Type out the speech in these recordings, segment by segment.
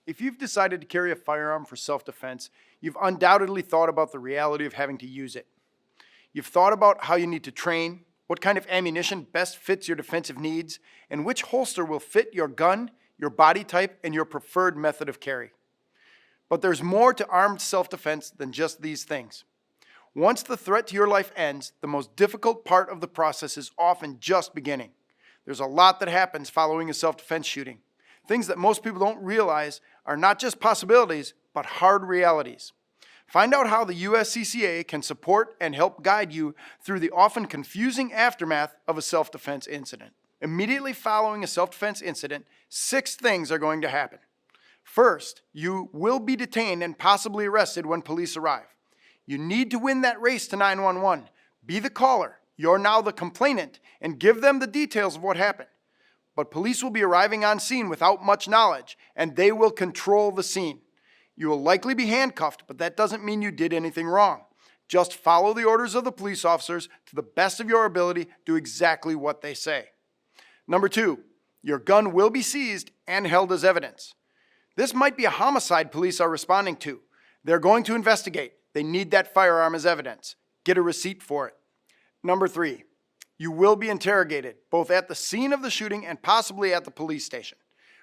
If you've decided to carry a firearm for self-defense, you've undoubtedly thought about the reality of having to use it. You've thought about how you need to train, what kind of ammunition best fits your defensive needs, and which holster will fit your gun, your body type, and your preferred method of carry. But there's more to armed self-defense than just these things. Once the threat to your life ends, the most difficult part of the process is often just beginning. There's a lot that happens following a self-defense shooting. Things that most people don't realize are not just possibilities, but hard realities. Find out how the USCCA can support and help guide you through the often confusing aftermath of a self-defense incident. Immediately following a self-defense incident, 6 things are going to happen. First, you will be detained and possibly arrested when police arrive. You need to win that race to 911. Be the caller. You're now the complainant, and give them the details of what happened. But police will be arriving on scene without much knowledge, and they will control the scene. You will likely be handcuffed, but that doesn't mean you did anything wrong. Just follow the orders of the police officers to the best of your ability. Do exactly what they say. Number 2, your gun will be seized and held as evidence. This might be a homicide police are responding to. They're going to investigate. They need that firearm as evidence. Get a receipt for it. Number 3, you will be interrogated, both at the scene of the shooting and possibly at the police station.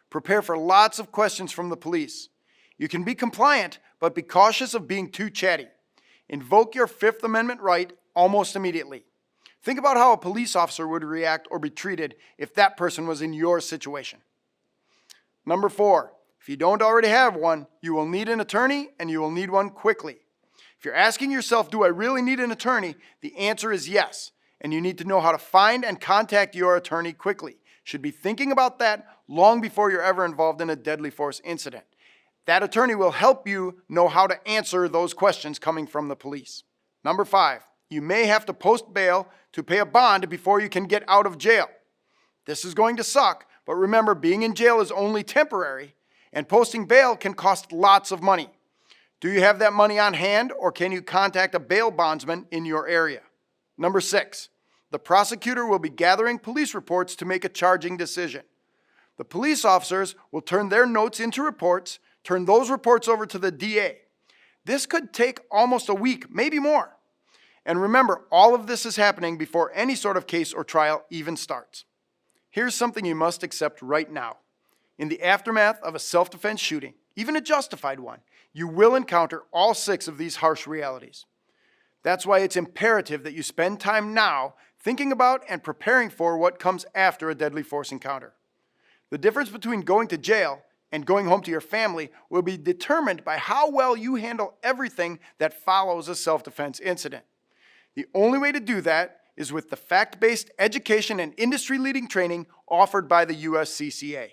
Prepare for lots of questions from the police. You can be compliant, but be cautious of being too chatty. Invoke your Fifth Amendment right almost immediately. Think about how a police officer would react or be treated if that person was in your situation. Number 4, if you don't already have one, you will need an attorney, and you will need one quickly. If you're asking yourself, do I really need an attorney? The answer is yes, and you need to know how to find and contact your attorney quickly. Should be thinking about that long before you're ever involved in a deadly force incident. That attorney will help you know how to answer those questions coming from the police. Number 5, you may have to post bail to pay a bond before you can get out of jail. This is going to suck, but remember, being in jail is only temporary, and posting bail can cost lots of money. Do you have that money on hand, or can you contact a bail bondsman in your area? Number 6, the prosecutor will be gathering police reports to make a charging decision. The police officers will turn their notes into reports, turn those reports over to the DA. This could take almost a week, maybe more. And remember, all of this is happening before any sort of case or trial even starts. Here's something you must accept right now. In the aftermath of a self-defense shooting, even a justified one, you will encounter all 6 of these harsh realities. That's why it's imperative that you spend time now thinking about and preparing for what comes after a deadly force encounter. The difference between going to jail and going home to your family will be determined by how well you handle everything that follows a self-defense incident. The only way to do that is with the fact-based education and industry-leading training offered by the USCCA.